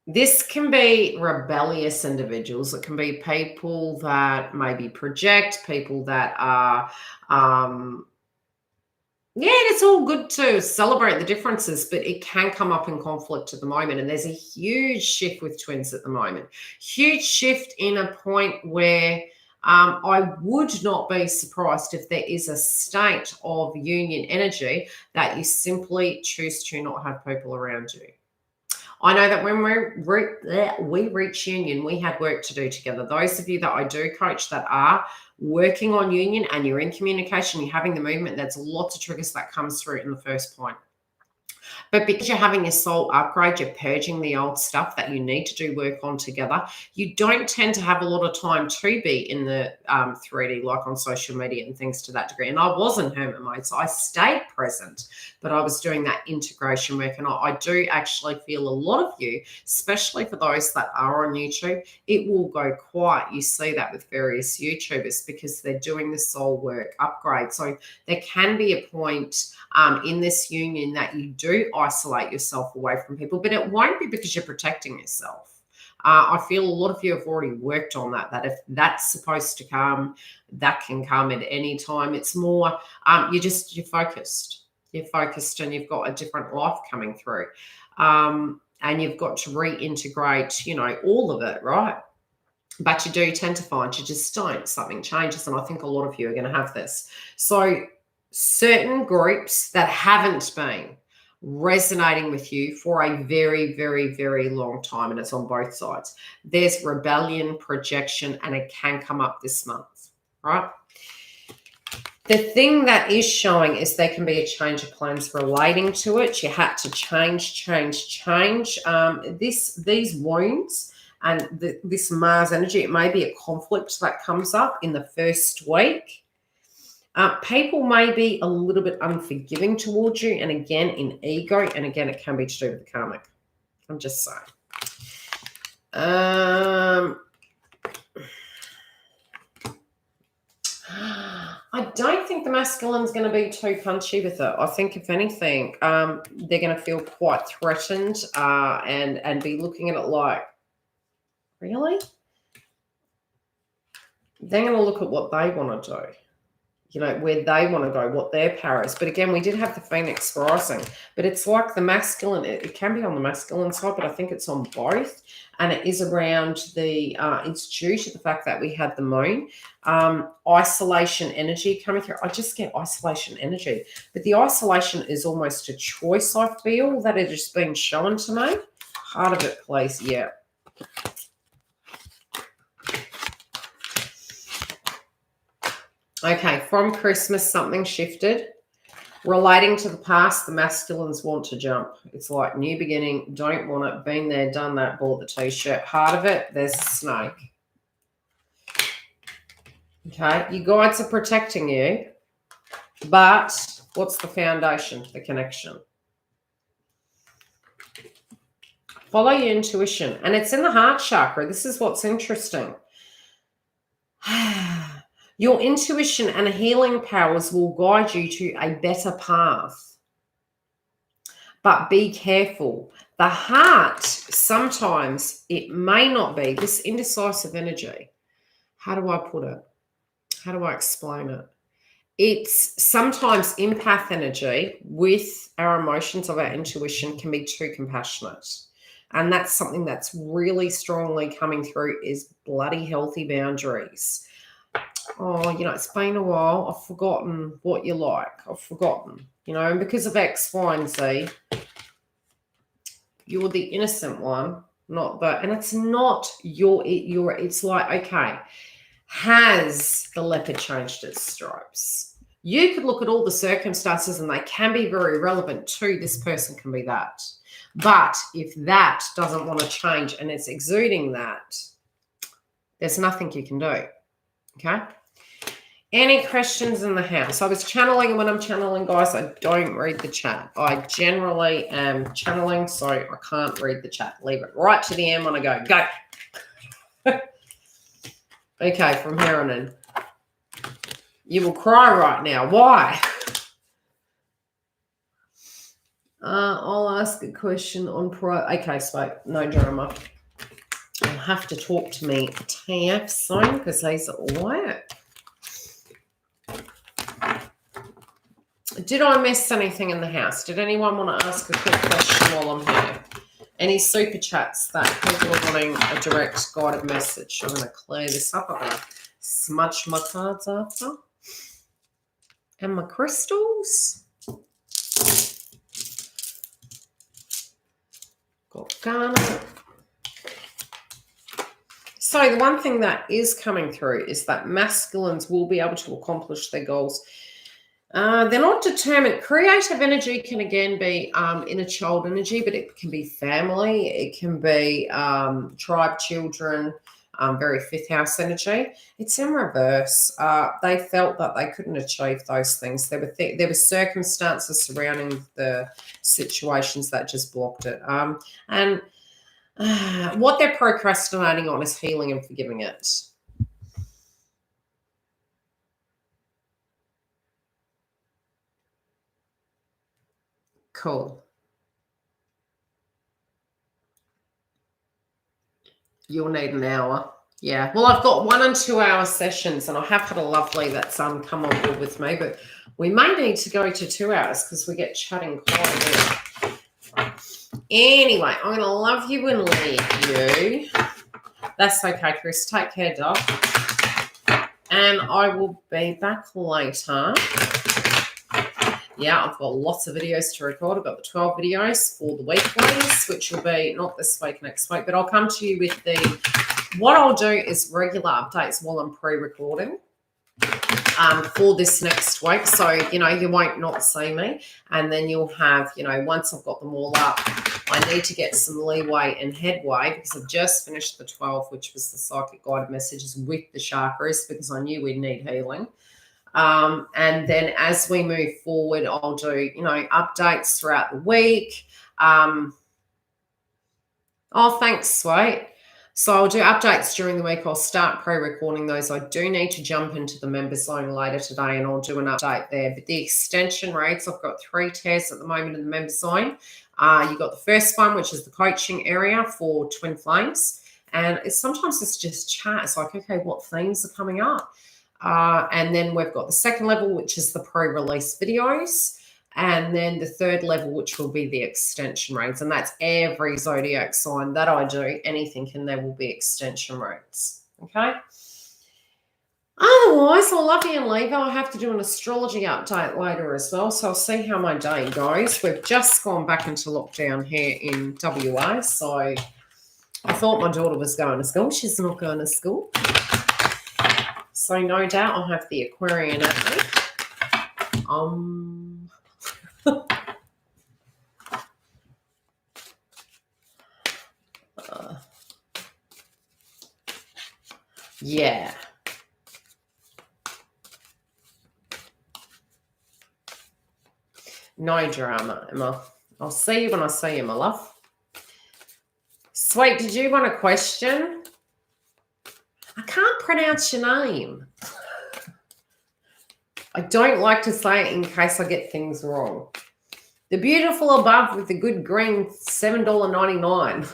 Speaker 1: this can be rebellious individuals. It can be people that maybe project, people that are, yeah, it's all good to celebrate the differences, but it can come up in conflict at the moment. And there's a huge shift with twins at the moment. Huge shift in a point where I would not be surprised if there is a state of union energy that you simply choose to not have people around you. I know that when we reach union, we had work to do together. Those of you that I do coach that are working on union and you're in communication, you're having the movement, there's lots of triggers that comes through in the first point. But because you're having your soul upgrade, you're purging the old stuff that you need to do work on together, you don't tend to have a lot of time to be in the 3D, like on social media and things to that degree. And I was in hermit mode, so I stayed present, but I was doing that integration work. And I do actually feel a lot of you, especially for those that are on YouTube, it will go quiet. You see that with various YouTubers because they're doing the soul work upgrade. So there can be a point in this union that you do isolate yourself away from people, but it won't be because you're protecting yourself. I feel a lot of you have already worked on that if that's supposed to come, that can come at any time. It's more, you're focused. You're focused and you've got a different life coming through. And you've got to reintegrate, you know, all of it, right? But you do tend to find you just don't. Something changes. And I think a lot of you are going to have this. So certain groups that haven't been resonating with you for a very, very, very long time, and it's on both sides. There's rebellion, projection, and it can come up this month, right? The thing that is showing is there can be a change of plans relating to it. You had to change. These wounds and this Mars energy, it may be a conflict that comes up in the first week. People may be a little bit unforgiving towards you, and again, in ego, and again, it can be to do with the karmic. I'm just saying. I don't think the masculine's going to be too punchy with it. I think, if anything, they're going to feel quite threatened and be looking at it like, really? They're going to look at what they want to do, you know, where they want to go, what their power is. But again, we did have the Phoenix rising, but it's like the masculine. It can be on the masculine side, but I think it's on both. And it is around the, it's due to the fact that we had the moon, isolation energy coming through. I just get isolation energy, but the isolation is almost a choice, I feel, that it has been shown to me. Part of it, please. Yeah. Okay, from Christmas, something shifted. Relating to the past, the masculines want to jump. It's like new beginning, don't want it, been there, done that, bought the t-shirt. Heart of it, there's a snake. Okay, your guides are protecting you, but what's the foundation, the connection? Follow your intuition, and it's in the heart chakra. This is what's interesting. Your intuition and healing powers will guide you to a better path. But be careful. The heart, sometimes it may not be this indecisive energy. How do I put it? How do I explain it? It's sometimes empath energy with our emotions of our intuition can be too compassionate. And that's something that's really strongly coming through is bloody healthy boundaries. Oh, you know, it's been a while. I've forgotten what you like. I've forgotten, you know, and because of X, Y, and Z, you're the innocent one, not the, and it's not it's like, okay, has the leopard changed its stripes? You could look at all the circumstances and they can be very relevant to this person can be that. But if that doesn't want to change and it's exuding that, there's nothing you can do. Okay. Any questions in the house? I was channeling, and when I'm channeling, guys, I don't read the chat. I generally am channeling, so I can't read the chat. Leave it right to the end when I go. Go. Okay, from here on in. You will cry right now. Why? I'll ask a question on okay, so no drama. I'll have to talk to me TF soon because he's at work. Did I miss anything in the house? Did anyone want to ask a quick question while I'm here? Any super chats that people are wanting a direct guided message? I'm going to clear this up. I'm going to smudge my cards after. And my crystals. Got garnet. So the one thing that is coming through is that masculines will be able to accomplish their goals. They're not determined. Creative energy can again be inner child energy, but it can be family. It can be tribe children, very fifth house energy. It's in reverse. They felt that they couldn't achieve those things. There were circumstances surrounding the situations that just blocked it. And what they're procrastinating on is healing and forgiving it. Cool. You'll need an hour. Yeah. Well, I've got 1 and 2 hour sessions, and I have had a lovely that's come on board with me, but we may need to go to 2 hours because we get chatting quite a bit. Anyway, I'm going to love you and leave you. That's okay, Chris. Take care, dog. And I will be back later. Yeah, I've got lots of videos to record. I've got the 12 videos for the weeklies, which will be not this week, next week, but I'll come to you with what I'll do is regular updates while I'm pre-recording for this next week. So, you know, you won't not see me. And then you'll have, you know, once I've got them all up, I need to get some leeway and headway because I've just finished the 12, which was the psychic guided messages with the chakras because I knew we'd need healing. And then as we move forward, I'll do, you know, updates throughout the week. Oh, thanks, sweet. So I'll do updates during the week. I'll start pre-recording those. I do need to jump into the member zone later today and I'll do an update there. But the extension rates, I've got 3 tiers at the moment in the member zone. You've got the first one, which is the coaching area for twin flames. And sometimes it's just chat. It's like, okay, what themes are coming up? And then we've got the second level, which is the pre-release videos. And then the third level, which will be the extension reads. And that's every zodiac sign that I do, anything, and there will be extension reads. Okay? Otherwise, I love you and leave. I'll have to do an astrology update later as well, so I'll see how my day goes. We've just gone back into lockdown here in WA, so I thought my daughter was going to school. She's not going to school. So no doubt I'll have the Aquarian at me. Yeah. No drama, Emma. I'll see you when I see you, my love. Sweet, did you want a question? I can't pronounce your name. I don't like to say it in case I get things wrong. The beautiful above with the good green $7.99.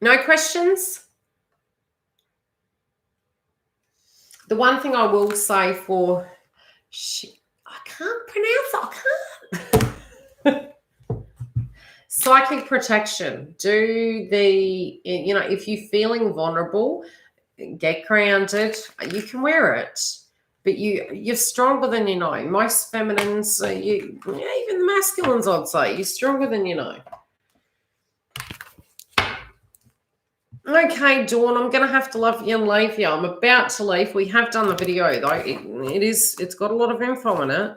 Speaker 1: No questions? The one thing I will say for... I can't pronounce it. I can't. Psychic protection. Do the... You know, if you're feeling vulnerable, get grounded. You can wear it. But you're stronger than you know. Most feminines, even the masculines, I'd say, you're stronger than you know. Okay, Dawn, I'm going to have to love you and leave you. I'm about to leave. We have done the video, though. It's got a lot of info in it.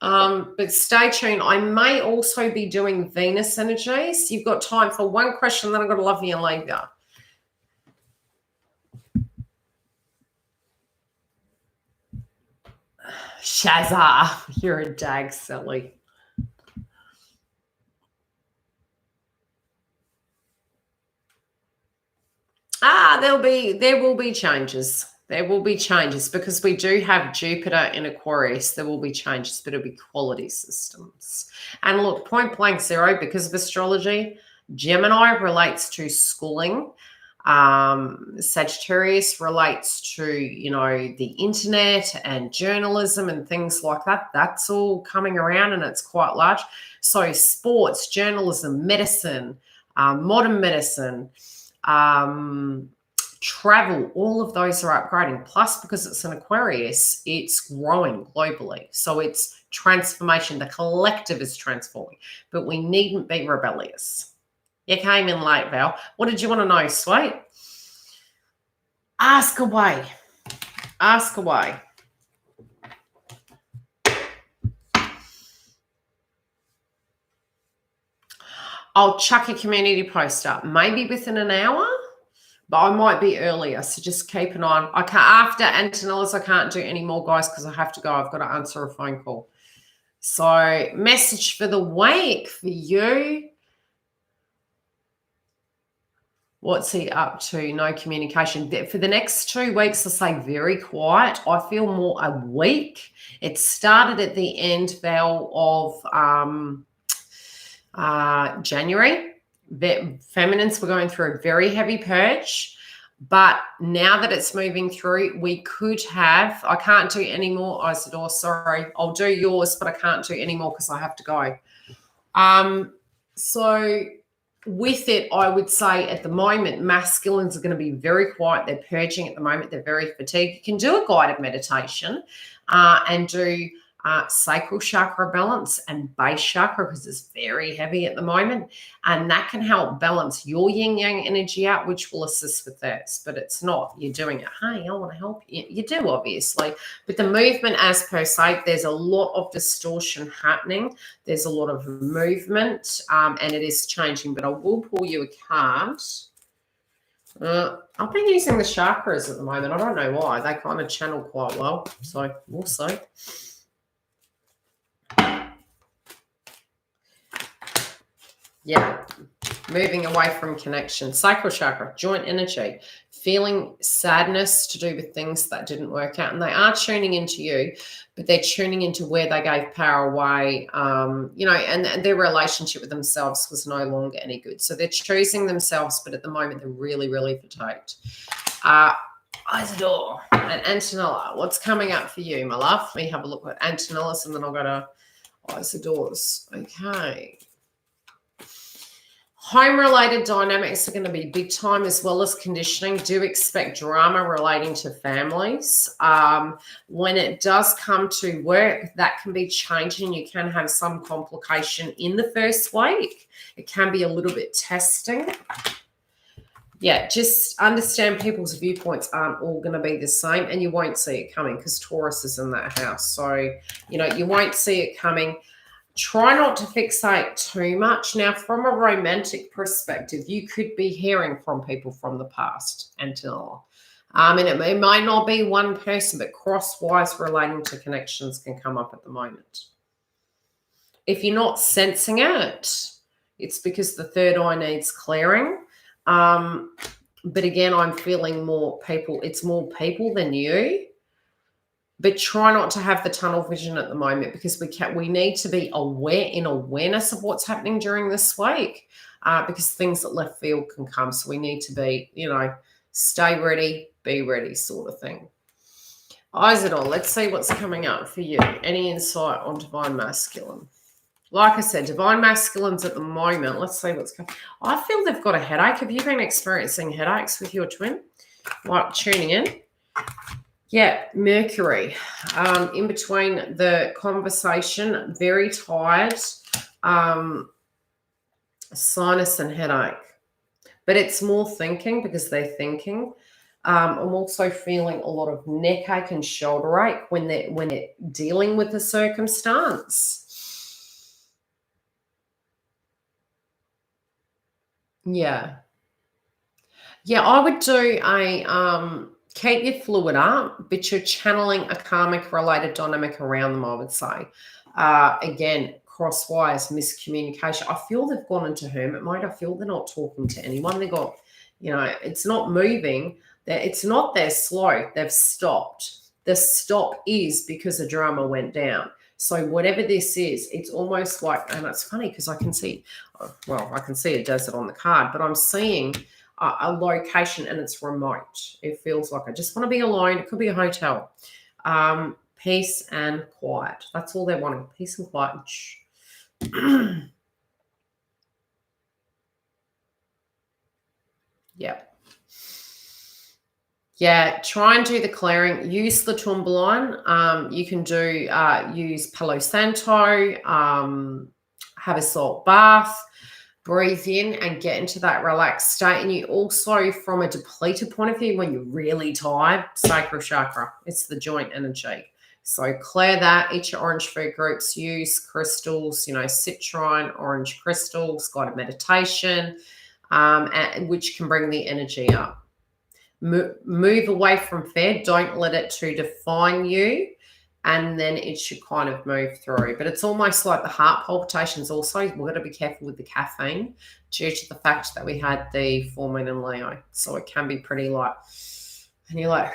Speaker 1: But stay tuned. I may also be doing Venus energies. You've got time for one question, then I've got to love you and leave you. Shazza, you're a dag silly. There will be changes. There will be changes because we do have Jupiter in Aquarius. There will be changes, but it'll be quality systems. And look, point blank zero, because of astrology, Gemini relates to schooling. Sagittarius relates to, you know, the internet and journalism and things like that. That's all coming around and it's quite large. So sports, journalism, medicine, modern medicine, travel, all of those are upgrading. Plus, because it's an Aquarius, it's growing globally. So it's transformation. The collective is transforming, but we needn't be rebellious. You came in late, Val. What did you want to know, sweet? Ask away. Ask away. I'll chuck a community post up, maybe within an hour, but I might be earlier, so just keep an eye on. I can't, after Antonella's, I can't do any more, guys, because I have to go. I've got to answer a phone call. So message for the week for you. What's he up to? No communication. For the next 2 weeks, I say very quiet. I feel more a week. It started at the end, Val, of January. The feminines were going through a very heavy purge. But now that it's moving through, we could have, I can't do any more, Isidore, sorry. I'll do yours, but I can't do any more because I have to go. So with it, I would say at the moment, masculines are going to be very quiet. They're purging at the moment. They're very fatigued. You can do a guided meditation and do sacral chakra balance and base chakra because it's very heavy at the moment. And that can help balance your yin-yang energy out, which will assist with that. But it's not you're doing it, hey, I want to help you. You do, obviously. But the movement as per se, there's a lot of distortion happening. There's a lot of movement and it is changing. But I will pull you a card. I've been using the chakras at the moment. I don't know why. They kind of channel quite well. So we'll see. Yeah. moving away from connection. Sacral chakra, joint energy, feeling sadness to do with things that didn't work out. And they are tuning into you, but they're tuning into where they gave power away, you know, and their relationship with themselves was no longer any good. So they're choosing themselves, but at the moment they're really, really fatigued. Isidore and Antonella, what's coming up for you, my love? Let me have a look at Antonella's and then I'll go to Isidore's. Okay. Home-related dynamics are going to be big time, as well as conditioning. Do expect drama relating to families. When it does come to work, that can be changing. You can have some complication in the first week. It can be a little bit testing. Yeah, just understand people's viewpoints aren't all going to be the same, and you won't see it coming because Taurus is in that house. So, you know, you won't see it coming. Try not to fixate too much. Now, from a romantic perspective, you could be hearing from people from the past until, and it might not be one person, but crosswise relating to connections can come up at the moment. If you're not sensing it, it's because the third eye needs clearing. But again, I'm feeling more people. It's more people than you. But try not to have the tunnel vision at the moment, because we need to be awareness of what's happening during this week, because things at left field can come. So we need to be, you know, stay ready, be ready sort of thing. Isidore, let's see what's coming up for you. Any insight on Divine Masculine? Like I said, Divine Masculines at the moment. Let's see what's coming. I feel they've got a headache. Have you been experiencing headaches with your twin? Like tuning in? Yeah, Mercury. In between the conversation, very tired, sinus and headache. But it's more thinking because they're thinking. I'm also feeling a lot of neck ache and shoulder ache when they're dealing with the circumstance. Yeah. Yeah, I would do a keep your fluid up, but you're channeling a karmic related dynamic around them, I would say. Again, crosswise miscommunication. I feel they've gone into hermit mode. I feel they're not talking to anyone. They got, you know, it's not moving. It's not they're slow. They've stopped. The stop is because a drama went down. So whatever this is, it's almost like, and it's funny because I can see, well, I can see it does it on the card, but I'm seeing a location and it's remote. It feels like I just want to be alone. It could be a hotel. Peace and quiet. That's all they're wanting. Peace and quiet. Yep. Yeah, try and do the clearing. Use the Tourmaline. You can do use Palo Santo, have a salt bath, breathe in and get into that relaxed state. And you also, from a depleted point of view, when you're really tired, sacral chakra, it's the joint energy. So clear that, eat your orange food groups, use crystals, you know, citrine, orange crystals, guided meditation, which can bring the energy up. Move away from fear. Don't let it to define you, and then it should kind of move through. But it's almost like the heart palpitations also. We've got to be careful with the caffeine due to the fact that we had the full moon in Leo. So it can be pretty like, and you're like,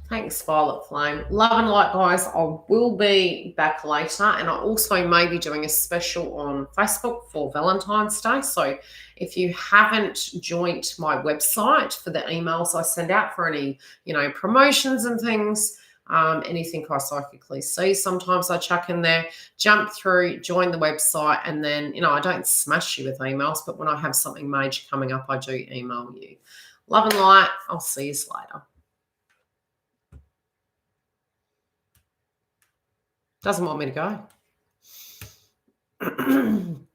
Speaker 1: thanks, Violet Flame. Love and light, guys. I will be back later, and I also may be doing a special on Facebook for Valentine's Day. So if you haven't joined my website for the emails I send out for any, you know, promotions and things, anything I psychically see, sometimes I chuck in there, jump through, join the website, and then, you know, I don't smash you with emails, but when I have something major coming up, I do email you. Love and light. I'll see you later. Doesn't want me to go.